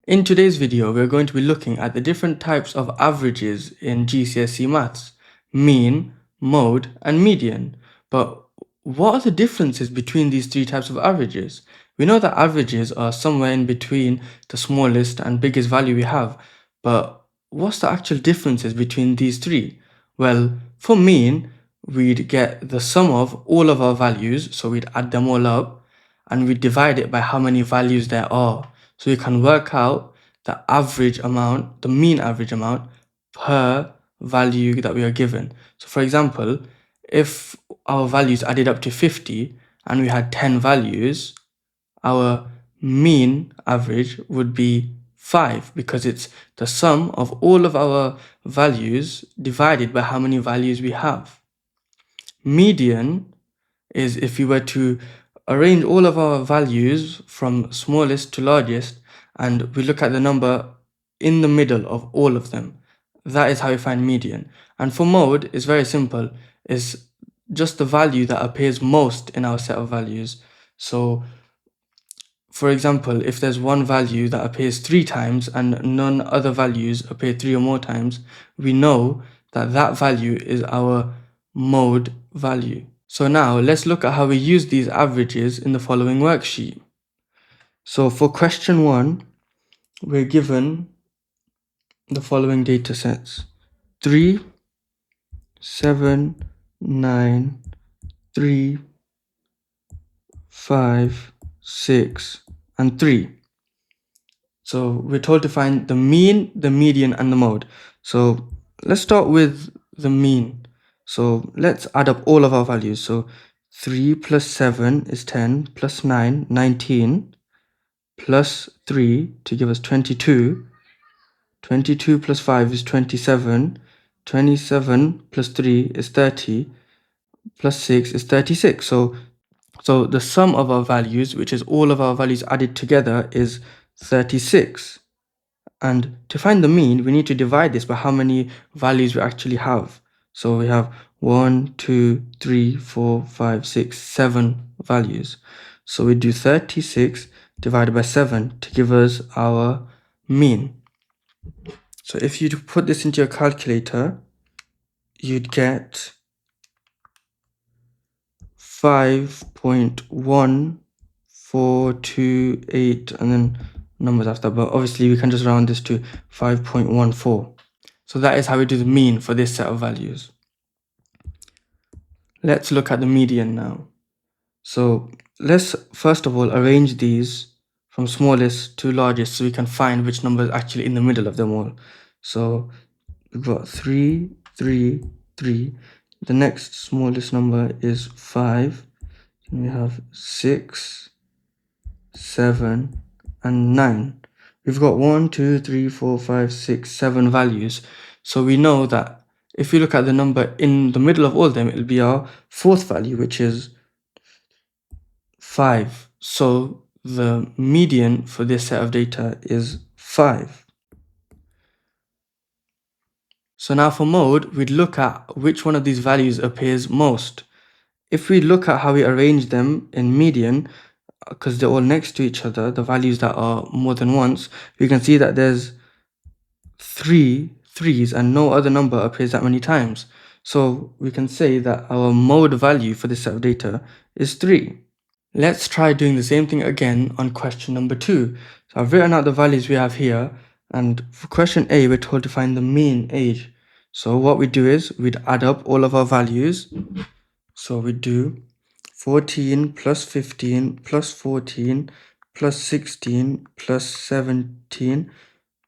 In today's video, we're going to be looking at the different types of averages in GCSE Maths: mean, mode, and median. But what are the differences between these three types of averages? We know that averages are somewhere in between the smallest and biggest value we have, but what's the actual differences between these three? Well, for mean, we'd get the sum of all of our values, so we'd add them all up, and we'd divide it by how many values there are. So you can work out the average amount, the mean average amount per value that we are given. So for example, if our values added up to 50 and we had 10 values, our mean average would be 5 because it's the sum of all of our values divided by how many values we have. Median is if we were to arrange all of our values from smallest to largest and we look at the number in the middle of all of them. That is how we find median. And for mode, it's very simple. It's just the value that appears most in our set of values. So for example, if there's one value that appears 3 times and none other values appear 3 or more times, we know that that value is our mode value. So now let's look at how we use these averages in the following worksheet. So for question 1, we're given the following data sets: 3, 7, 9, 3, 5, 6, and 3. So we're told to find the mean, the median, and the mode. So let's start with the mean. So let's add up all of our values. So 3 plus 7 is 10, plus 9, 19, plus 3 to give us 22. 22 plus 5 is 27. 27 plus 3 is 30. Plus 6 is 36. So the sum of our values, which is all of our values added together, is 36. And to find the mean, we need to divide this by how many values we actually have. So we have 1, 2, 3, 4, 5, 6, 7 values. So we do 36 divided by 7 to give us our mean. So if you put this into your calculator, you'd get 5.1428 and then numbers after, but obviously we can just round this to 5.14. So that is how we do the mean for this set of values. Let's look at the median now. So let's first of all arrange these from smallest to largest so we can find which number is actually in the middle of them all. So we've got 3, 3, 3. The next smallest number is 5. Then we have 6, 7, and 9. We've got 1, 2, 3, 4, 5, 6, 7 values. So we know that if we look at the number in the middle of all of them, it'll be our fourth value, which is 5. So the median for this set of data is 5. So now for mode, we'd look at which one of these values appears most. If we look at how we arrange them in median, because they're all next to each other, the values that are more than once, we can see that there's 3 threes and no other number appears that many times. So we can say that our mode value for this set of data is 3. Let's try doing the same thing again on question number 2. So I've written out the values we have here, and for question A, we're told to find the mean age. So what we do is we'd add up all of our values. So we do 14 plus 15 plus 14 plus 16 plus 17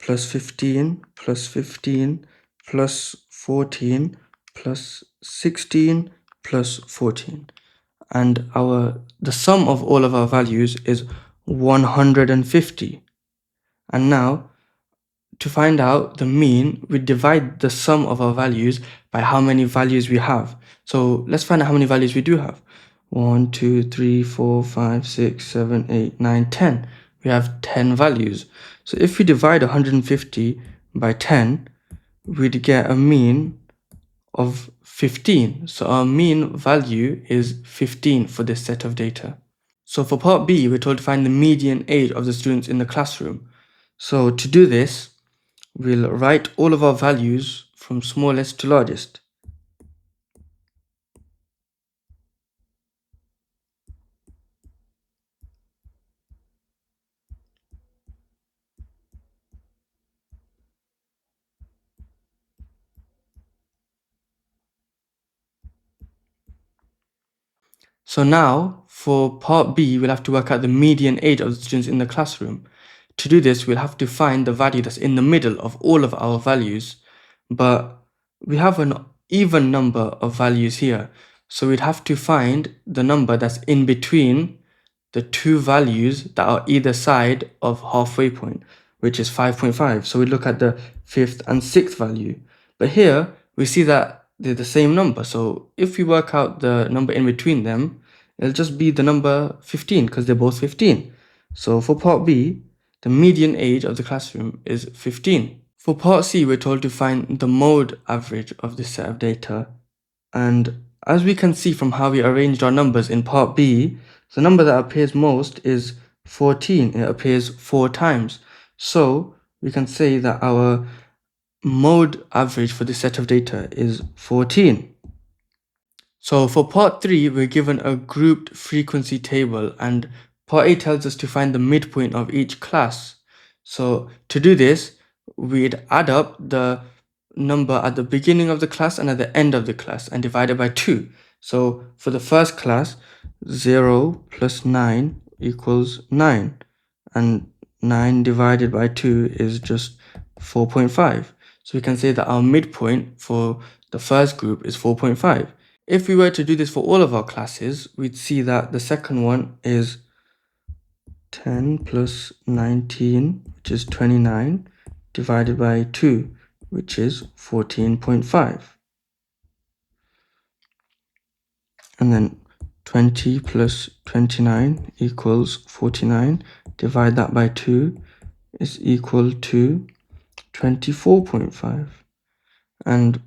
plus 15 plus 15 plus 14 plus 16 plus 14. And the sum of all of our values is 150. And now, to find out the mean, we divide the sum of our values by how many values we have. So let's find out how many values we do have. 1, 2, 3, 4, 5, 6, 7, 8, 9, 10. We have 10 values. So if we divide 150 by 10, we'd get a mean of 15. So our mean value is 15 for this set of data. So for part B, we're told to find the median age of the students in the classroom. So to do this, we'll write all of our values from smallest to largest. So now, for part B, we'll have to work out the median age of the students in the classroom. To do this, we'll have to find the value that's in the middle of all of our values, but we have an even number of values here. So we'd have to find the number that's in between the two values that are either side of halfway point, which is 5.5. So we look at the fifth and sixth value. But here we see that they're the same number. So if we work out the number in between them, it'll just be the number 15 because they're both 15. So for part B, the median age of the classroom is 15. For part C, we're told to find the mode average of this set of data. And as we can see from how we arranged our numbers in part B, the number that appears most is 14. It appears 4 times. So we can say that our mode average for this set of data is 14. So for part 3, we're given a grouped frequency table, and part A tells us to find the midpoint of each class. So to do this, we'd add up the number at the beginning of the class and at the end of the class and divide it by 2. So for the first class, 0 plus 9 equals 9, and 9 divided by 2 is just 4.5. So we can say that our midpoint for the first group is 4.5. If we were to do this for all of our classes, we'd see that the second one is 10 plus 19, which is 29, divided by 2, which is 14.5. And then 20 plus 29 equals 49. Divide that by 2 is equal to 24.5. And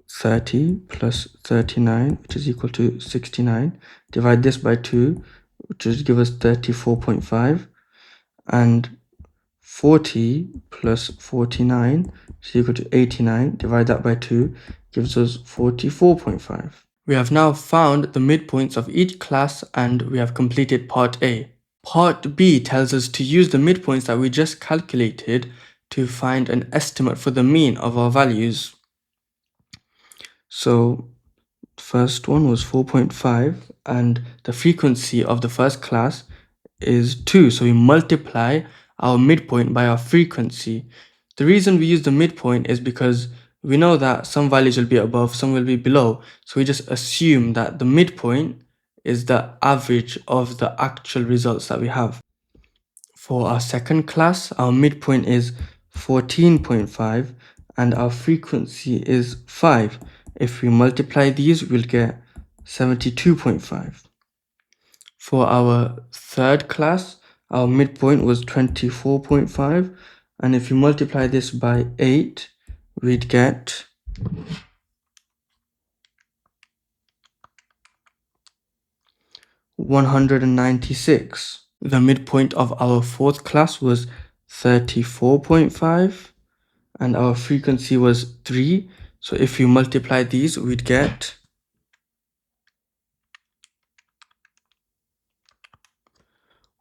30 plus 39, which is equal to 69. Divide this by 2, which will give us 34.5. And 40 plus 49 is equal to 89. Divide that by 2, gives us 44.5. We have now found the midpoints of each class and we have completed part A. Part B tells us to use the midpoints that we just calculated to find an estimate for the mean of our values. So first one was 4.5 and the frequency of the first class is 2. So we multiply our midpoint by our frequency. The reason we use the midpoint is because we know that some values will be above, some will be below. So we just assume that the midpoint is the average of the actual results that we have. For our second class, our midpoint is 14.5 and our frequency is 5. If we multiply these, we'll get 72.5. For our third class, our midpoint was 24.5, and if you multiply this by 8, we'd get 196. The midpoint of our fourth class was 34.5, and our frequency was 3. So if you multiply these, we'd get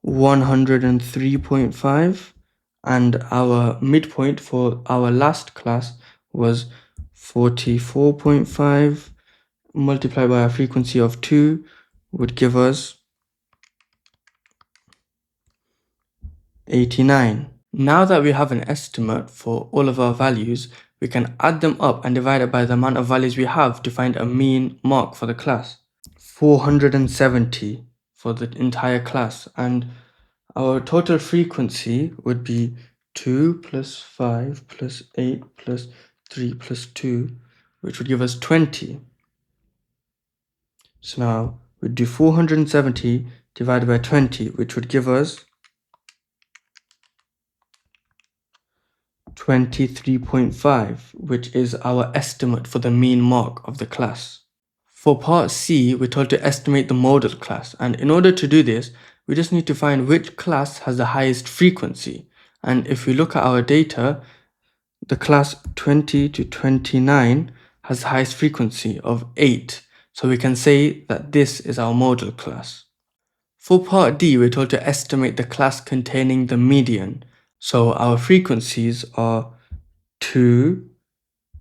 103.5, and our midpoint for our last class was 44.5 multiplied by a frequency of 2 would give us 89. Now that we have an estimate for all of our values, we can add them up and divide it by the amount of values we have to find a mean mark for the class. 470 for the entire class, and our total frequency would be 2 plus 5 plus 8 plus 3 plus 2, which would give us 20. So now we'd do 470 divided by 20, which would give us 23.5, which is our estimate for the mean mark of the class. For part C, we're told to estimate the modal class, and in order to do this, we just need to find which class has the highest frequency. And if we look at our data, the class 20 to 29 has the highest frequency of 8. So we can say that this is our modal class. For part D, we're told to estimate the class containing the median. So our frequencies are 2,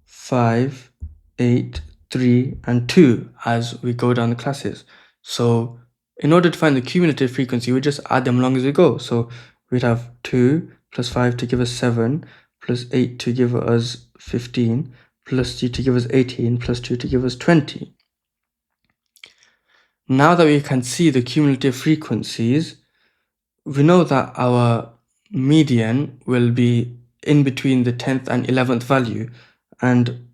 5, 8, 3, and 2 as we go down the classes. So in order to find the cumulative frequency, we just add them along as we go. So we'd have 2 plus 5 to give us 7, plus 8 to give us 15, plus 3 to give us 18, plus 2 to give us 20. Now that we can see the cumulative frequencies, we know that our median will be in between the 10th and 11th value, and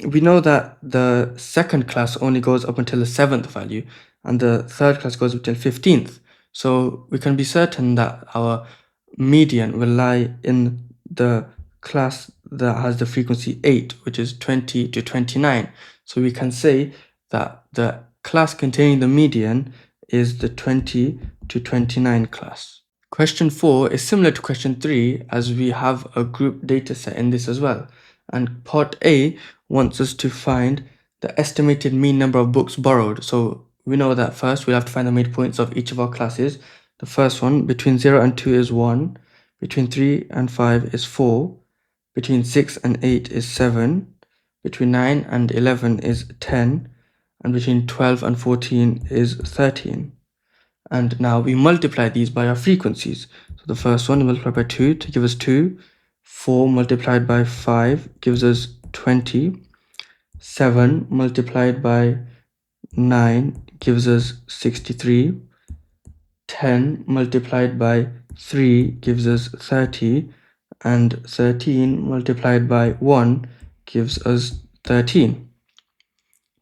we know that the second class only goes up until the 7th value and the third class goes up till 15th. So we can be certain that our median will lie in the class that has the frequency 8, which is 20 to 29. So we can say that the class containing the median is the 20 to 29 class. Question 4 is similar to question 3 as we have a group data set in this as well. And part A wants us to find the estimated mean number of books borrowed. So we know that first we'll have to find the midpoints of each of our classes. The first one, between 0 and 2 is 1, between 3 and 5 is 4, between 6 and 8 is 7, between 9 and 11 is 10, and between 12 and 14 is 13. And now we multiply these by our frequencies. So the first one, multiplied by 2 to give us 2, 4 multiplied by 5 gives us 20, 7 multiplied by 9 gives us 63, 10 multiplied by 3 gives us 30, and 13 multiplied by 1 gives us 13.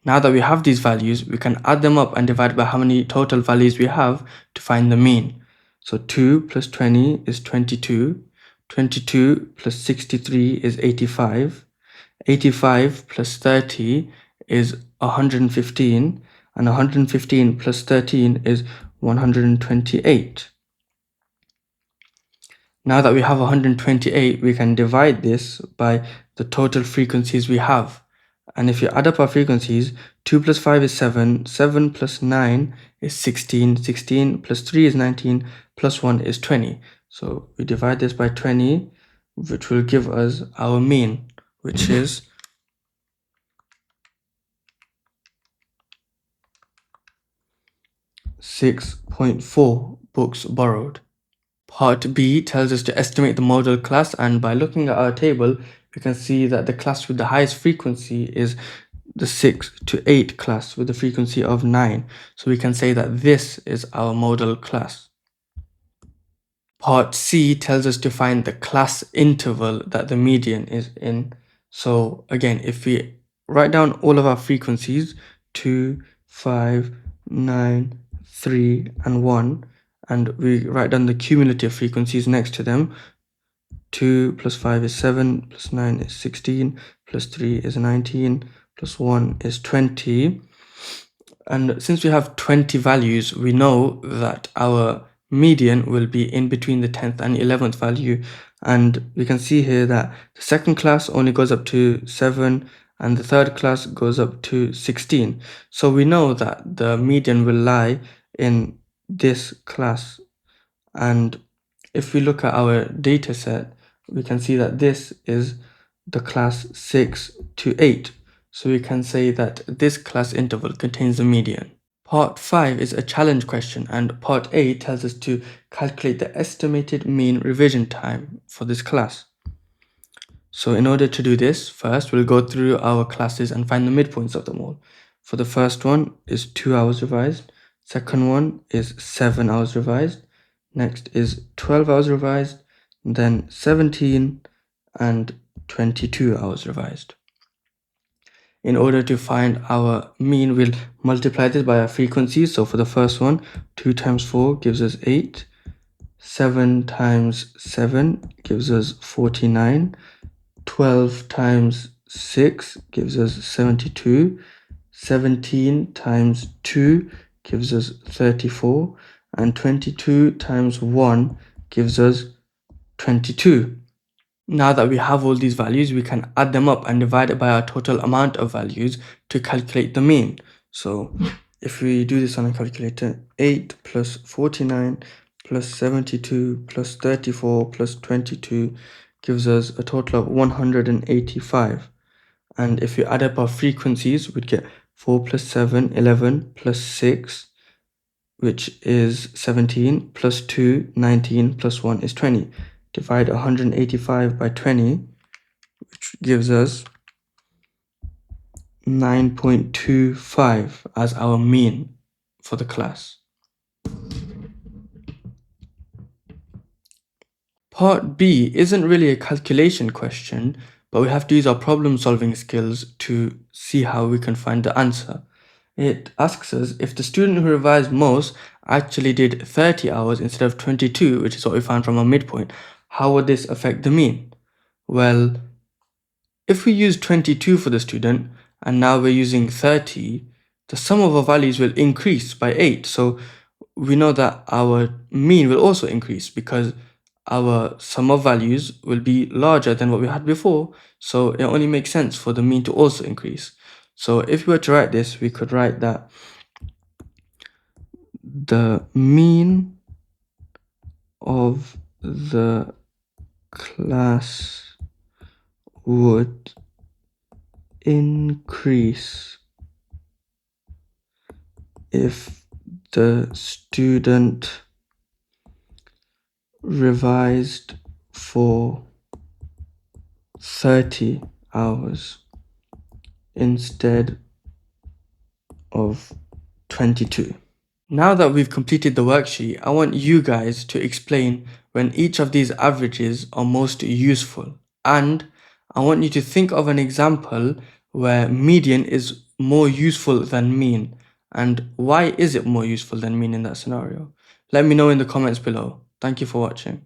Now that we have these values, we can add them up and divide by how many total values we have to find the mean. So 2 plus 20 is 22, 22 plus 63 is 85, 85 plus 30 is 115, and 115 plus 13 is 128. Now that we have 128, we can divide this by the total frequencies we have. And if you add up our frequencies, 2 plus 5 is 7, 7 plus 9 is 16, 16 plus 3 is 19, plus 1 is 20. So we divide this by 20, which will give us our mean, which is 6.4 books borrowed. Part B tells us to estimate the modal class, and by looking at our table, we can see that the class with the highest frequency is the 6 to 8 class with a frequency of 9. So we can say that this is our modal class. Part C tells us to find the class interval that the median is in. So again, if we write down all of our frequencies, 2, 5, 9, 3, and 1, and we write down the cumulative frequencies next to them, 2 plus 5 is 7, plus 9 is 16, plus 3 is 19, plus 1 is 20. And since we have 20 values, we know that our median will be in between the 10th and 11th value. And we can see here that the second class only goes up to 7 and the third class goes up to 16. So we know that the median will lie in this class. And if we look at our data set, we can see that this is the class 6 to 8. So we can say that this class interval contains the median. Part 5 is a challenge question, and part A tells us to calculate the estimated mean revision time for this class. So in order to do this, first we'll go through our classes and find the midpoints of them all. For the first one is 2 hours revised, second one is 7 hours revised, next is 12 hours revised, then 17 and 22 hours revised. In order to find our mean, we'll multiply this by our frequency. So for the first one, 2 times 4 gives us 8, 7 times 7 gives us 49, 12 times 6 gives us 72, 17 times 2 gives us 34, and 22 times 1 gives us 22. Now that we have all these values, we can add them up and divide it by our total amount of values to calculate the mean. So if we do this on a calculator, 8 plus 49 plus 72 plus 34 plus 22 gives us a total of 185. And if we add up our frequencies, we'd get 4 plus 7, 11 plus 6, which is 17, plus 2, 19, plus 1 is 20. Divide 185 by 20, which gives us 9.25 as our mean for the class. Part B isn't really a calculation question, but we have to use our problem-solving skills to see how we can find the answer. It asks us if the student who revised most actually did 30 hours instead of 22, which is what we found from our midpoint, how would this affect the mean? Well, if we use 22 for the student and now we're using 30, the sum of our values will increase by 8. So we know that our mean will also increase because our sum of values will be larger than what we had before. So it only makes sense for the mean to also increase. So if we were to write this, we could write that the mean of the class would increase if the student revised for 30 hours instead of 22. Now that we've completed the worksheet, I want you guys to explain when each of these averages are most useful. And I want you to think of an example where median is more useful than mean. And why is it more useful than mean in that scenario? Let me know in the comments below. Thank you for watching.